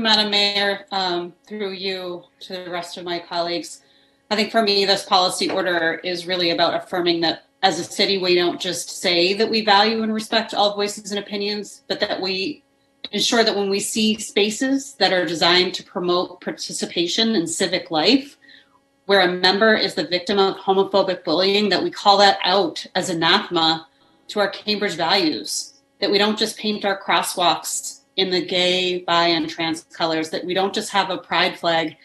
Madam Mayor. Through you to the rest of my colleagues. I think for me, this policy order is really about affirming that as a city, we don't just say that we value and respect all voices and opinions, but that we ensure that when we see spaces that are designed to promote participation in civic life, where a member is the victim of homophobic bullying, that we call that out as anathema to our Cambridge values, that we don't just paint our crosswalks in the gay, bi, and trans colors, that we don't just have a pride flag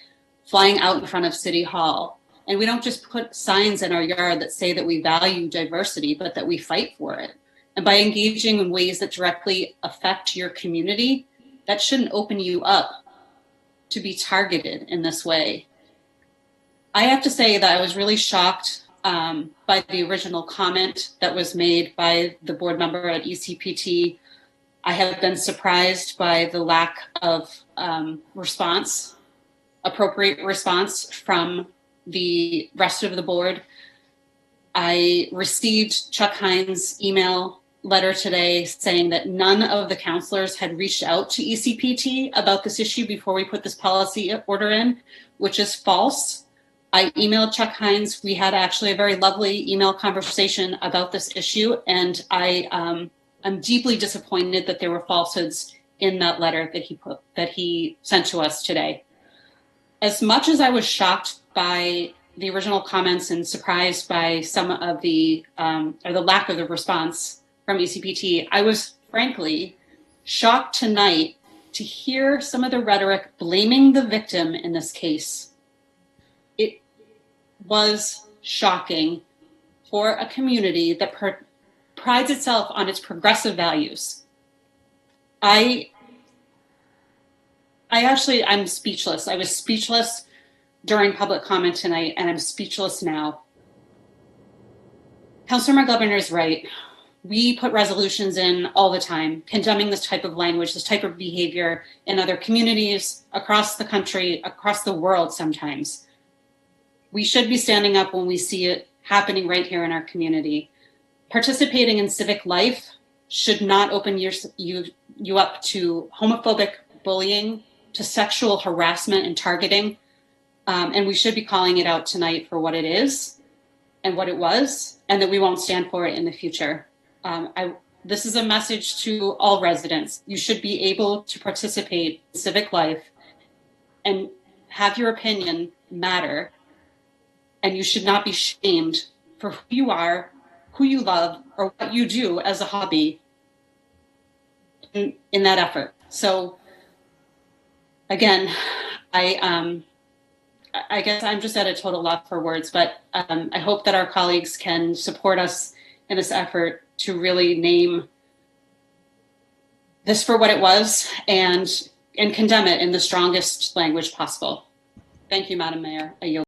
flying out in front of City Hall, and we don't just put signs in our yard that say that we value diversity, but that we fight for it. And by engaging in ways that directly affect your community, that shouldn't open you up to be targeted in this way. I have to say that I was really shocked by the original comment that was made by the board member at ECPT. I have been surprised by the lack of appropriate response from the rest of the board. I received Chuck Hines' email letter today saying that none of the counselors had reached out to ECPT about this issue before we put this policy order in, which is false. I emailed Chuck Hines. We had actually a very lovely email conversation about this issue, and I'm deeply disappointed that there were falsehoods in that letter that he sent to us today. As much as I was shocked by the original comments and surprised by some of the or the lack of the response from ECPT, I was frankly shocked tonight to hear some of the rhetoric blaming the victim in this case. It was shocking for a community that prides itself on its progressive values. I'm speechless. I was speechless during public comment tonight, and I'm speechless now. Councilor McGovern is right. We put resolutions in all the time, condemning this type of language, this type of behavior in other communities across the country, across the world sometimes. We should be standing up when we see it happening right here in our community. Participating in civic life should not open you up to homophobic bullying, to sexual harassment and targeting. And we should be calling it out tonight for what it is and what it was, and that we won't stand for it in the future. This is a message to all residents. You should be able to participate in civic life and have your opinion matter. And you should not be shamed for who you are, who you love, or what you do as a hobby in that effort. So again, I guess I'm just at a total loss for words, but I hope that our colleagues can support us in this effort to really name this for what it was and condemn it in the strongest language possible. Thank you, Madam Mayor. I yield.